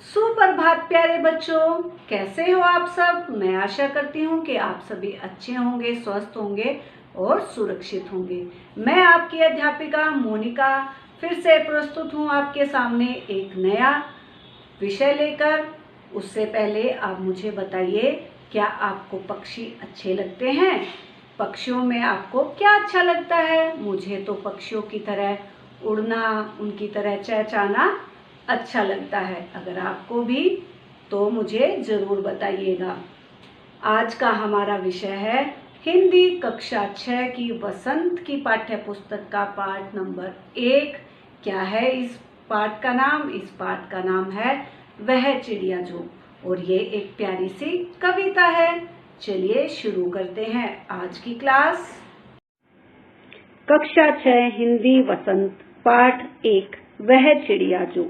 सुप्रभात प्यारे बच्चों, कैसे हो आप सब। मैं आशा करती हूँ कि आप सभी अच्छे होंगे, स्वस्थ होंगे और सुरक्षित होंगे। मैं आपकी अध्यापिका मोनिका फिर से प्रस्तुत हूँ आपके सामने एक नया विषय लेकर। उससे पहले आप मुझे बताइए, क्या आपको पक्षी अच्छे लगते हैं? पक्षियों में आपको क्या अच्छा लगता है? मुझे तो पक्षियों की तरह उड़ना, उनकी तरह चहचहाना अच्छा लगता है। अगर आपको भी तो मुझे ज़रूर बताइएगा। आज का हमारा विषय है हिंदी कक्षा 6 की वसंत की पाठ्य पुस्तक का पाठ नंबर 1। क्या है इस पाठ का नाम? इस पाठ का नाम है वह चिड़िया जो, और ये एक प्यारी सी कविता है। चलिए शुरू करते हैं आज की क्लास। कक्षा 6 हिंदी वसंत पाठ 1 वह चिड़िया जो।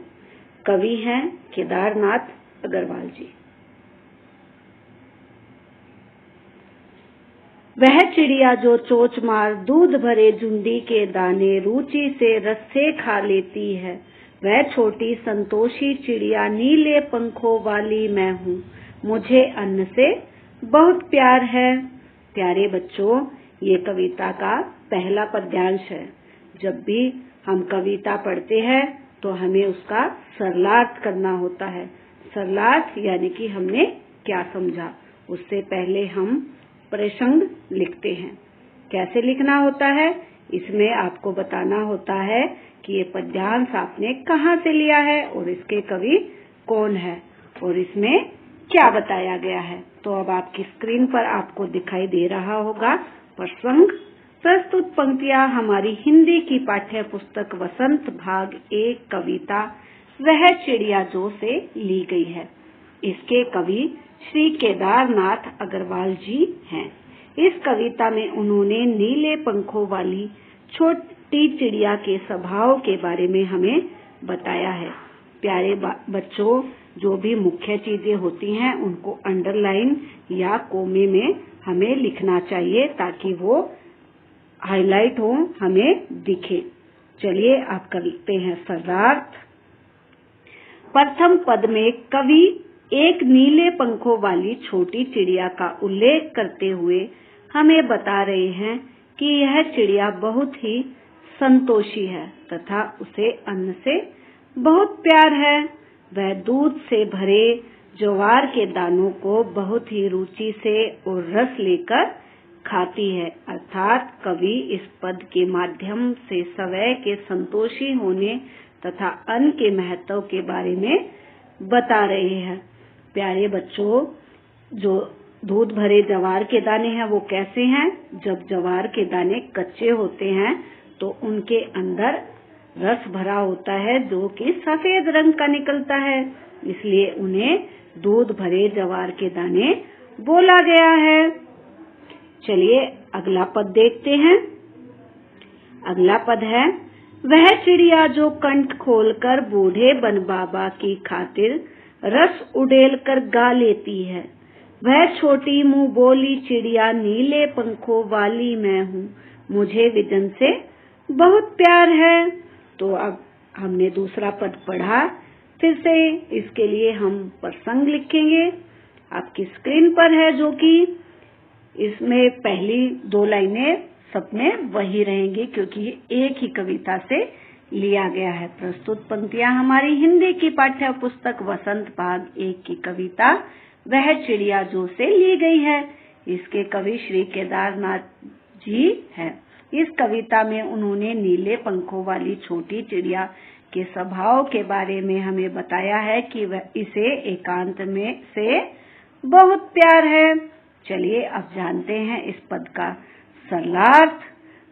कवि हैं केदारनाथ अग्रवाल जी। वह चिड़िया जो चोंच मार दूध भरे झुंडी के दाने रुचि से रस्से खा लेती है, वह छोटी संतोषी चिड़िया नीले पंखों वाली मैं हूँ, मुझे अन्न से बहुत प्यार है। प्यारे बच्चों, ये कविता का पहला पद्यांश है। जब भी हम कविता पढ़ते हैं तो हमें उसका सरलार्थ करना होता है। सरलार्थ यानी कि हमने क्या समझा। उससे पहले हम प्रसंग लिखते हैं। कैसे लिखना होता है? इसमें आपको बताना होता है कि ये पद्यांश आपने कहाँ से लिया है और इसके कवि कौन है और इसमें क्या बताया गया है। तो अब आपकी स्क्रीन पर आपको दिखाई दे रहा होगा प्रसंग। प्रस्तुत पंक्तियां हमारी हिंदी की पाठ्य पुस्तक वसंत भाग 1 कविता वह चिड़िया जो से ली गई है। इसके कवि श्री केदारनाथ अग्रवाल जी हैं। इस कविता में उन्होंने नीले पंखों वाली छोटी चिड़िया के स्वभाव के बारे में हमें बताया है। प्यारे बच्चों, जो भी मुख्य चीजें होती हैं उनको अंडरलाइन या कोमे में हमें लिखना चाहिए ताकि वो हाईलाइट हो, हमें दिखे। चलिए अब करते हैं शब्दार्थ। प्रथम पद में कवि एक नीले पंखों वाली छोटी चिड़िया का उल्लेख करते हुए हमें बता रहे हैं कि यह चिड़िया बहुत ही संतोषी है तथा उसे अन्न से बहुत प्यार है। वह दूध से भरे ज्वार के दानों को बहुत ही रुचि से और रस लेकर खाती है। अर्थात कवि इस पद के माध्यम से स्वयं के संतोषी होने तथा अन्न के महत्व के बारे में बता रहे हैं। प्यारे बच्चों, जो दूध भरे ज्वार के दाने हैं वो कैसे हैं? जब ज्वार के दाने कच्चे होते हैं तो उनके अंदर रस भरा होता है जो कि सफेद रंग का निकलता है, इसलिए उन्हें दूध भरे ज्वार के दाने बोला गया है। चलिए अगला पद देखते हैं। अगला पद है वह चिड़िया जो कंठ खोलकर बूढ़े बन बाबा की खातिर रस उड़ेल कर गा लेती है, वह छोटी मुंह बोली चिड़िया नीले पंखों वाली मैं हूँ, मुझे विजन से बहुत प्यार है। तो अब हमने दूसरा पद पढ़ा, फिर से इसके लिए हम प्रसंग लिखेंगे। आपकी स्क्रीन पर है जो कि इसमें पहली 2 लाइनें सब में वही रहेंगी क्योंकि एक ही कविता से लिया गया है। प्रस्तुत पंक्तियां हमारी हिंदी की पाठ्य पुस्तक वसंत भाग 1 की कविता वह चिड़िया जो से ली गई है। इसके कवि श्री केदारनाथ जी हैं। इस कविता में उन्होंने नीले पंखों वाली छोटी चिड़िया के स्वभाव के बारे में हमें बताया है कि वह इसे एकांत में से बहुत प्यार है। चलिए अब जानते हैं इस पद का सरलार्थ।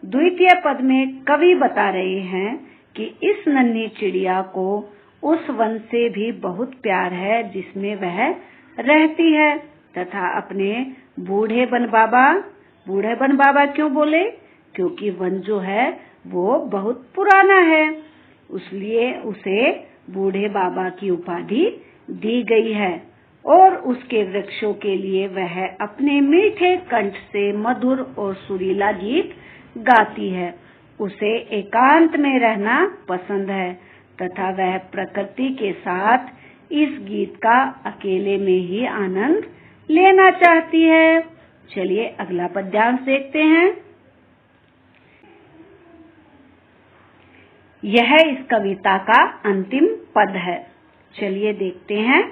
द्वितीय पद में कवि बता रहे हैं कि इस नन्ही चिड़िया को उस वन से भी बहुत प्यार है जिसमें वह रहती है तथा अपने बूढ़े बन बाबा क्यों बोले? क्योंकि वन जो है वो बहुत पुराना है, इसलिए उसे बूढ़े बाबा की उपाधि दी गई है और उसके वृक्षों के लिए वह अपने मीठे कंठ से मधुर और सुरीला गीत गाती है। उसे एकांत में रहना पसंद है तथा वह प्रकृति के साथ इस गीत का अकेले में ही आनंद लेना चाहती है। चलिए अगला पद्यांश देखते हैं। यह इस कविता का अंतिम पद है। चलिए देखते हैं।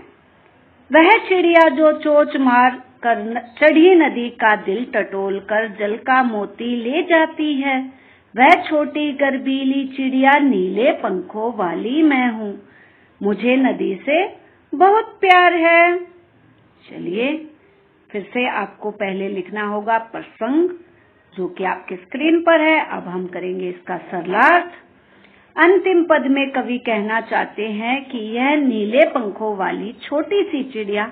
वह चिड़िया जो चोंच मार कर चढ़ी नदी का दिल टटोल कर जल का मोती ले जाती है, वह छोटी गर्बीली चिड़िया नीले पंखों वाली मैं हूँ, मुझे नदी से बहुत प्यार है। चलिए फिर से आपको पहले लिखना होगा प्रसंग, जो कि आपके स्क्रीन पर है। अब हम करेंगे इसका सरलार्थ। अंतिम पद में कवि कहना चाहते हैं कि यह नीले पंखों वाली छोटी सी चिड़िया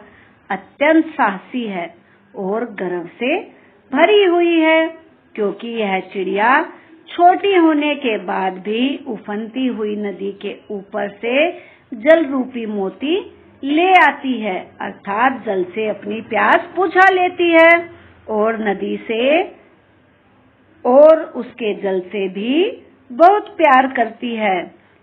अत्यंत साहसी है और गर्व से भरी हुई है, क्योंकि यह चिड़िया छोटी होने के बाद भी उफनती हुई नदी के ऊपर से जल रूपी मोती ले आती है, अर्थात जल से अपनी प्यास बुझा लेती है और नदी से और उसके जल से भी बहुत प्यार करती है।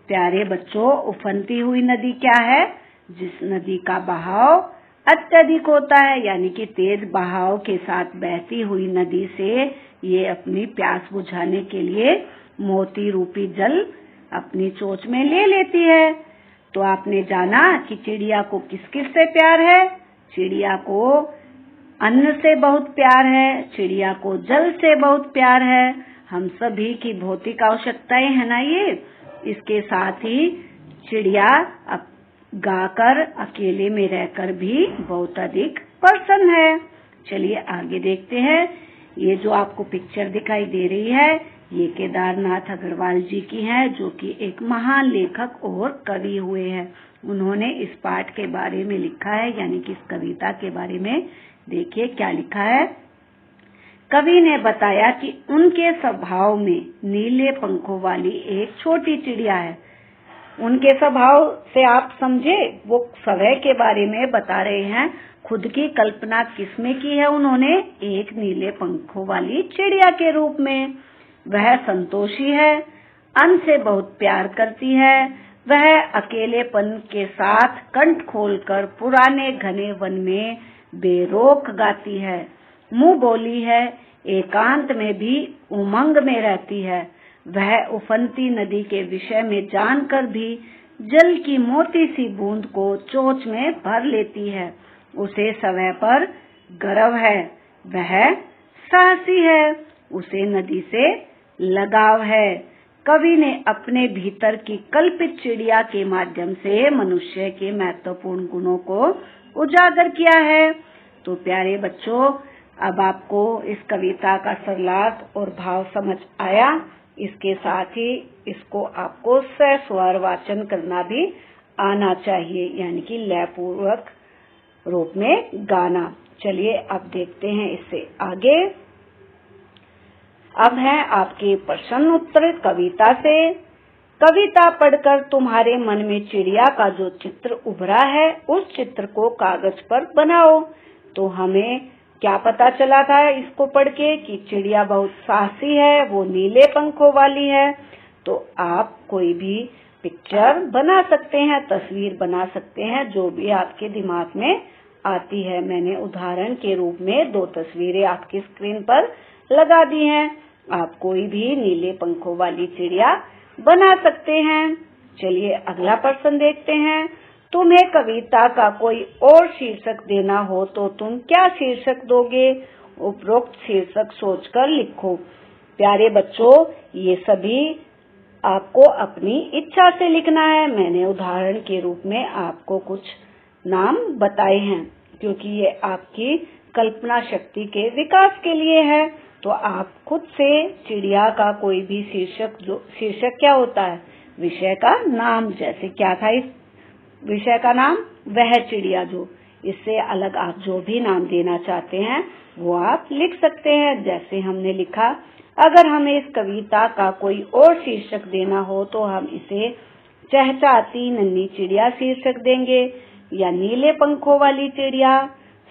प्यारे बच्चों, उफनती हुई नदी क्या है? जिस नदी का बहाव अत्यधिक होता है, यानी कि तेज बहाव के साथ बहती हुई नदी से ये अपनी प्यास बुझाने के लिए मोती रूपी जल अपनी चोंच में ले लेती है। तो आपने जाना कि चिड़िया को किस किस से प्यार है। चिड़िया को अन्न से बहुत प्यार है, चिड़िया को जल से बहुत प्यार है। हम सभी की भौतिक आवश्यकताएं है ना ये। इसके साथ ही चिड़िया गाकर अकेले में रहकर भी बहुत अधिक प्रसन्न है। चलिए आगे देखते हैं। ये जो आपको पिक्चर दिखाई दे रही है, ये केदारनाथ अग्रवाल जी की है, जो कि एक महान लेखक और कवि हुए हैं। उन्होंने इस पाठ के बारे में लिखा है, यानी कि इस कविता के बारे में। देखिए क्या लिखा है। कवि ने बताया कि उनके स्वभाव में नीले पंखों वाली एक छोटी चिड़िया है। उनके स्वभाव से आप समझे, वो स्वभाव के बारे में बता रहे हैं। खुद की कल्पना किसमें की है उन्होंने? एक नीले पंखों वाली चिड़िया के रूप में। वह संतोषी है, अन्न से बहुत प्यार करती है। वह अकेलेपन के साथ कंठ खोलकर पुराने घने वन में बेरोक गाती है, मुंह बोली है, एकांत में भी उमंग में रहती है। वह उफनती नदी के विषय में जानकर भी जल की मोटी सी बूंद को चोंच में भर लेती है। उसे समय पर गर्व है, वह साहसी है, उसे नदी से लगाव है। कवि ने अपने भीतर की कल्पित चिड़िया के माध्यम से मनुष्य के महत्वपूर्ण गुणों को उजागर किया है। तो प्यारे बच्चों, अब आपको इस कविता का सरलार्थ और भाव समझ आया। इसके साथ ही इसको आपको सस्वर वाचन करना भी आना चाहिए, यानी कि लयपूर्वक रूप में गाना। चलिए अब देखते हैं इससे आगे। अब है आपके प्रश्न उत्तर कविता से। कविता पढ़कर तुम्हारे मन में चिड़िया का जो चित्र उभरा है, उस चित्र को कागज पर बनाओ। तो हमें क्या पता चला था इसको पढ़ के कि चिड़िया बहुत साहसी है, वो नीले पंखों वाली है। तो आप कोई भी पिक्चर बना सकते हैं, तस्वीर बना सकते हैं, जो भी आपके दिमाग में आती है। मैंने उदाहरण के रूप में 2 तस्वीरें आपकी स्क्रीन पर लगा दी हैं। आप कोई भी नीले पंखों वाली चिड़िया बना सकते हैं। चलिए अगला प्रश्न देखते हैं। तुम्हें कविता का कोई और शीर्षक देना हो तो तुम क्या शीर्षक दोगे? उपरोक्त शीर्षक सोचकर लिखो। प्यारे बच्चों, ये सभी आपको अपनी इच्छा से लिखना है। मैंने उदाहरण के रूप में आपको कुछ नाम बताए हैं, क्योंकि ये आपकी कल्पना शक्ति के विकास के लिए है। तो आप खुद से चिड़िया का कोई भी शीर्षक क्या होता है? विषय का नाम। जैसे क्या था इस विषय का नाम? वह चिड़िया जो। इससे अलग आप जो भी नाम देना चाहते हैं वो आप लिख सकते हैं। जैसे हमने लिखा, अगर हमें इस कविता का कोई और शीर्षक देना हो तो हम इसे चहचहाती नन्ही चिड़िया शीर्षक देंगे, या नीले पंखों वाली चिड़िया,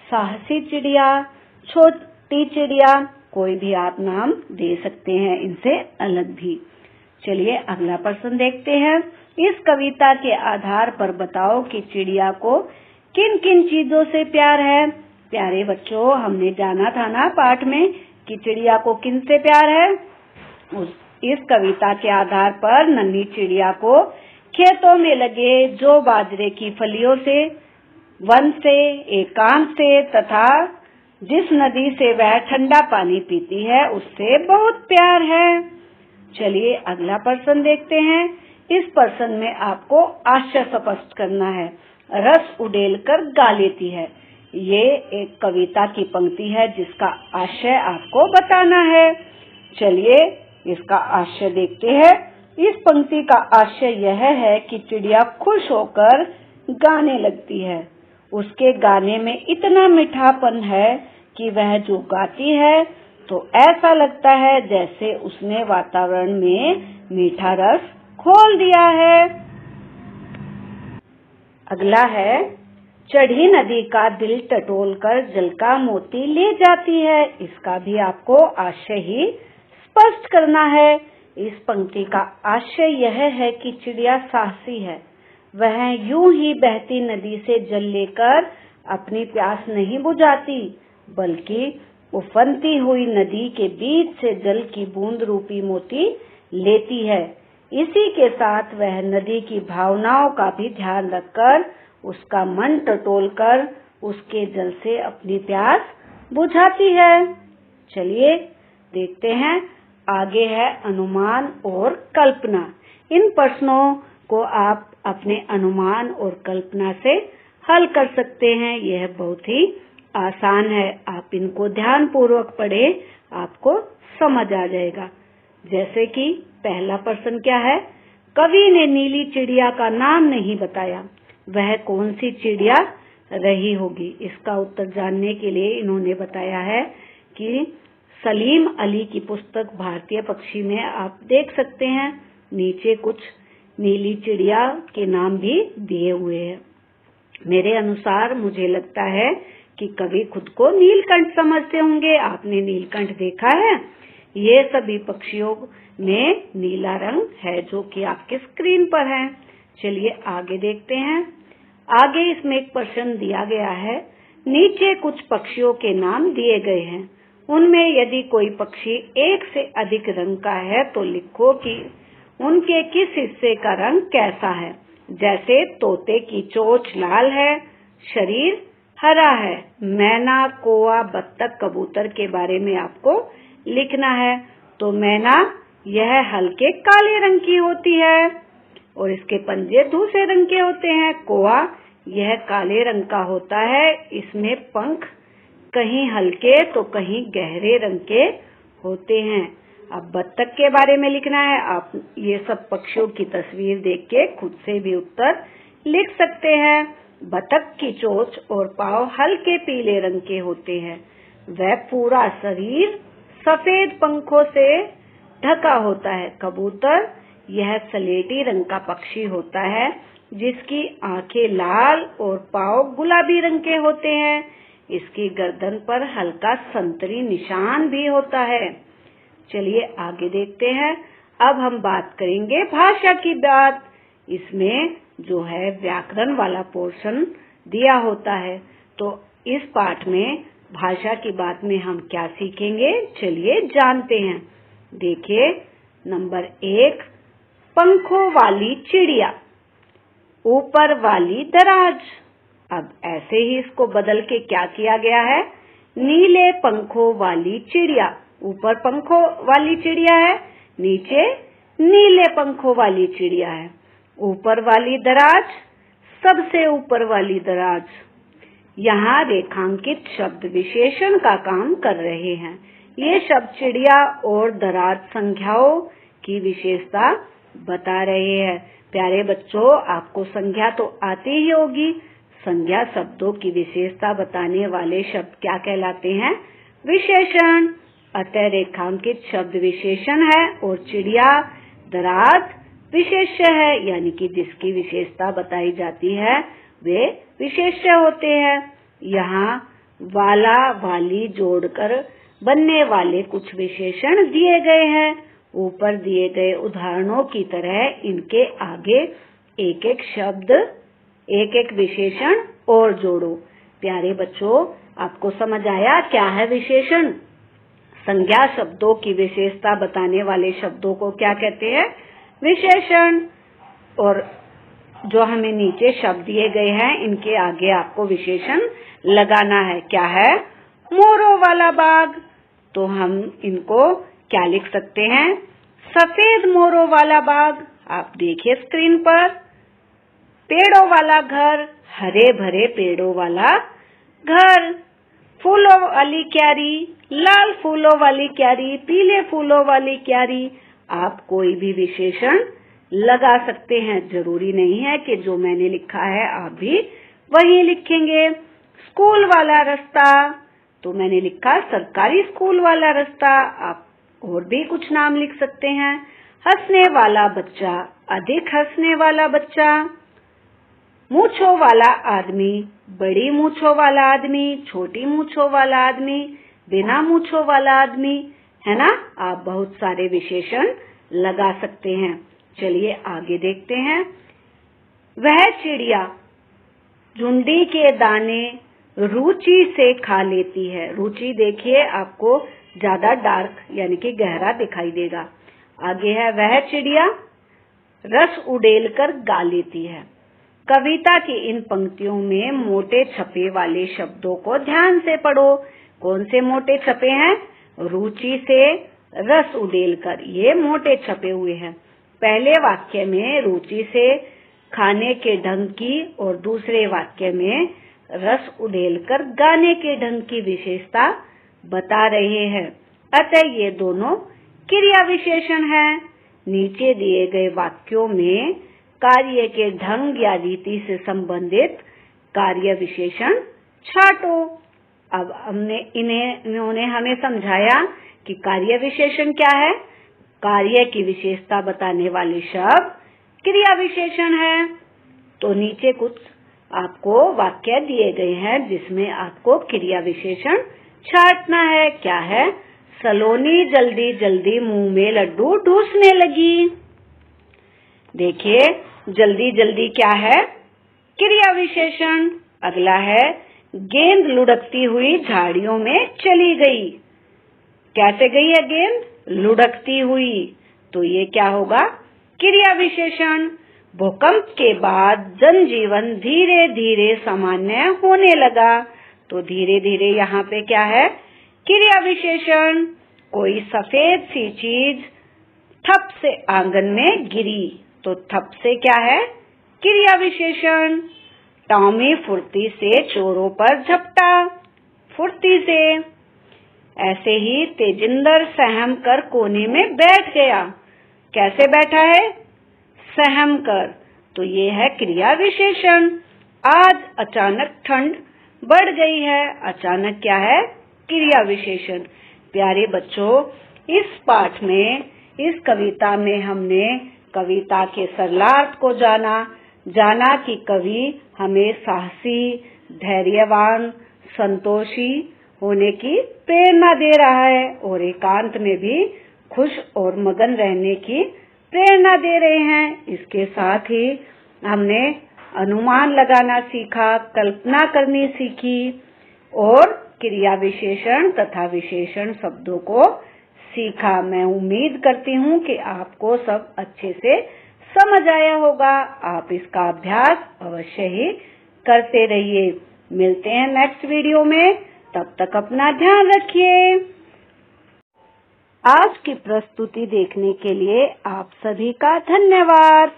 साहसी चिड़िया, छोटी चिड़िया, कोई भी आप नाम दे सकते हैं इनसे अलग भी। चलिए अगला प्रश्न देखते हैं। इस कविता के आधार पर बताओ कि चिड़िया को किन किन चीजों से प्यार है। प्यारे बच्चों, हमने जाना था ना पाठ में कि चिड़िया को किन से प्यार है। इस कविता के आधार पर नन्ही चिड़िया को खेतों में लगे जौ बाजरे की फलियों से, वन से, एकांत से तथा जिस नदी से वह ठंडा पानी पीती है उससे बहुत प्यार है। चलिए अगला प्रश्न देखते हैं। इस प्रश्न में आपको आशय स्पष्ट करना है। रस उड़ेल कर गा लेती है, ये एक कविता की पंक्ति है जिसका आशय आपको बताना है। चलिए इसका आशय देखते हैं। इस पंक्ति का आशय यह है कि चिड़िया खुश होकर गाने लगती है। उसके गाने में इतना मीठापन है कि वह जो गाती है तो ऐसा लगता है जैसे उसने वातावरण में मीठा रस खोल दिया है। अगला है, चढ़ी नदी का दिल टटोलकर जल का मोती ले जाती है। इसका भी आपको आशय ही स्पष्ट करना है। इस पंक्ति का आशय यह है कि चिड़िया साहसी है। वह यूं ही बहती नदी से जल लेकर अपनी प्यास नहीं बुझाती, बल्कि उफनती हुई नदी के बीच से जल की बूंद रूपी मोती लेती है। इसी के साथ वह नदी की भावनाओं का भी ध्यान रखकर उसका मन टटोलकर उसके जल से अपनी प्यास बुझाती है। चलिए देखते हैं। आगे है अनुमान और कल्पना। इन प्रश्नों को आप अपने अनुमान और कल्पना से हल कर सकते हैं। यह बहुत ही आसान है। आप इनको ध्यान पूर्वक पढ़े, आपको समझ आ जाएगा। जैसे कि पहला प्रश्न क्या है, कवि ने नीली चिड़िया का नाम नहीं बताया, वह कौन सी चिड़िया रही होगी। इसका उत्तर जानने के लिए इन्होंने बताया है कि सलीम अली की पुस्तक भारतीय पक्षी में आप देख सकते हैं, नीचे कुछ नीली चिड़िया के नाम भी दिए हुए हैं। मेरे अनुसार मुझे लगता है कि कवि खुद को नीलकंठ समझते होंगे। आपने नीलकंठ देखा है? ये सभी पक्षियों में नीला रंग है जो कि आपके स्क्रीन पर है। चलिए आगे देखते हैं। आगे इसमें एक प्रश्न दिया गया है, नीचे कुछ पक्षियों के नाम दिए गए हैं, उनमें यदि कोई पक्षी एक से अधिक रंग का है तो लिखो कि उनके किस हिस्से का रंग कैसा है। जैसे तोते की चोंच लाल है, शरीर हरा है। मैना, कौवा, बत्तख, कबूतर के बारे में आपको लिखना है। तो मैना यह हल्के काले रंग की होती है और इसके पंजे दूसरे रंग के होते हैं। कौवा यह काले रंग का होता है, इसमें पंख कहीं हल्के तो कहीं गहरे रंग के होते हैं। अब बत्तख के बारे में लिखना है। आप ये सब पक्षियों की तस्वीर देख के खुद से भी उत्तर लिख सकते हैं। बत्तख की चोंच और पांव हल्के पीले रंग के होते हैं। वह पूरा शरीर सफेद पंखों से ढका होता है। कबूतर यह सलेटी रंग का पक्षी होता है जिसकी आंखें लाल और पांव गुलाबी रंग के होते हैं। इसकी गर्दन पर हल्का संतरी निशान भी होता है। चलिए आगे देखते हैं। अब हम बात करेंगे भाषा की बात। इसमें जो है व्याकरण वाला पोर्शन दिया होता है। तो इस पाठ में भाषा की बात में हम क्या सीखेंगे, चलिए जानते हैं। देखिए नंबर 1, पंखों वाली चिड़िया, ऊपर वाली दराज। अब ऐसे ही इसको बदल के क्या किया गया है, नीले पंखों वाली चिड़िया। ऊपर पंखों वाली चिड़िया है, नीचे नीले पंखों वाली चिड़िया है। ऊपर वाली दराज, सबसे ऊपर वाली दराज। यहाँ रेखांकित शब्द विशेषण का काम कर रहे हैं। ये शब्द चिड़िया और दराज संज्ञाओं की विशेषता बता रहे हैं। प्यारे बच्चों, आपको संज्ञा तो आती ही होगी। संज्ञा शब्दों की विशेषता बताने वाले शब्द क्या कहलाते हैं, विशेषण। अतः रेखांकित शब्द विशेषण है और चिड़िया, दराज विशेष्य है, यानी कि जिसकी विशेषता बताई जाती है वे विशेष्य होते हैं। यहाँ वाला वाली जोड़कर बनने वाले कुछ विशेषण दिए गए हैं। ऊपर दिए गए उदाहरणों की तरह इनके आगे एक एक शब्द, एक एक विशेषण और जोड़ो। प्यारे बच्चों, आपको समझ आया क्या है विशेषण? संज्ञा शब्दों की विशेषता बताने वाले शब्दों को क्या कहते हैं? विशेषण। और जो हमें नीचे शब्द दिए गए हैं, इनके आगे आपको विशेषण लगाना है। क्या है? मोरों वाला बाग। तो हम इनको क्या लिख सकते हैं? सफेद मोरों वाला बाग। आप देखिए स्क्रीन पर। पेड़ों वाला घर, हरे भरे पेड़ों वाला घर। फूलों वाली क्यारी, लाल फूलों वाली क्यारी, पीले फूलों वाली क्यारी। आप कोई भी विशेषण लगा सकते हैं। जरूरी नहीं है कि जो मैंने लिखा है आप भी वही लिखेंगे। स्कूल वाला रास्ता, तो मैंने लिखा सरकारी स्कूल वाला रास्ता। आप और भी कुछ नाम लिख सकते हैं। हंसने वाला बच्चा, अधिक हंसने वाला बच्चा। मूंछों वाला आदमी, बड़ी मूंछों वाला आदमी, छोटी मूंछों वाला आदमी, बिना मूंछों वाला आदमी, है ना? आप बहुत सारे विशेषण लगा सकते हैं। चलिए आगे देखते हैं। वह चिड़िया झुंडी के दाने रुचि से खा लेती है। रुचि देखिए आपको ज्यादा डार्क यानी कि गहरा दिखाई देगा। आगे है वह चिड़िया रस उड़ेल कर गा लेती है। कविता की इन पंक्तियों में मोटे छपे वाले शब्दों को ध्यान से पढ़ो। कौन से मोटे छपे हैं? रुचि से, रस उड़ेल कर, ये मोटे छपे हुए हैं। पहले वाक्य में रुचि से खाने के ढंग की और दूसरे वाक्य में रस उड़ेल कर गाने के ढंग की विशेषता बता रहे हैं। अतः ये दोनों क्रिया विशेषण हैं। नीचे दिए गए वाक्यों में कार्य के ढंग या रीति से संबंधित कार्य विशेषण छांटो। अब इन्होंने हमें समझाया कि कार्य विशेषण क्या है। कार्य की विशेषता बताने वाले शब्द क्रिया विशेषण है। तो नीचे कुछ आपको वाक्य दिए गए हैं जिसमें आपको क्रिया विशेषण छांटना है। क्या है? सलोनी जल्दी जल्दी मुंह में लड्डू ठूसने लगी। देखिए जल्दी जल्दी क्या है? क्रिया विशेषण। अगला है गेंद लुढ़कती हुई झाड़ियों में चली गई। कैसे गई है गेंद? लुढ़कती हुई। तो ये क्या होगा? क्रिया विशेषण। भूकंप के बाद जनजीवन धीरे धीरे सामान्य होने लगा। तो धीरे धीरे यहाँ पे क्या है? क्रिया विशेषण। कोई सफेद सी चीज थप से आंगन में गिरी। तो थप से क्या है? क्रिया विशेषण। टॉमी फुर्ती से चोरों पर झपटा। फुर्ती से। ऐसे ही तेजिंदर सहम कर कोने में बैठ गया। कैसे बैठा है? सहम कर। तो ये है क्रिया विशेषण। आज अचानक ठंड बढ़ गई है। अचानक क्या है? क्रिया विशेषण। प्यारे बच्चों, इस पाठ में, इस कविता में हमने कविता के सरलार्थ को जाना कि कवि हमें साहसी, धैर्यवान, संतोषी होने की प्रेरणा दे रहा है और एकांत में भी खुश और मगन रहने की प्रेरणा दे रहे हैं। इसके साथ ही हमने अनुमान लगाना सीखा, कल्पना करनी सीखी और क्रिया विशेषण तथा विशेषण शब्दों को सीखा। मैं उम्मीद करती हूँ कि आपको सब अच्छे से समझ आया होगा। आप इसका अभ्यास अवश्य ही करते रहिए। मिलते हैं नेक्स्ट वीडियो में। तब तक अपना ध्यान रखिए। आज की प्रस्तुति देखने के लिए आप सभी का धन्यवाद।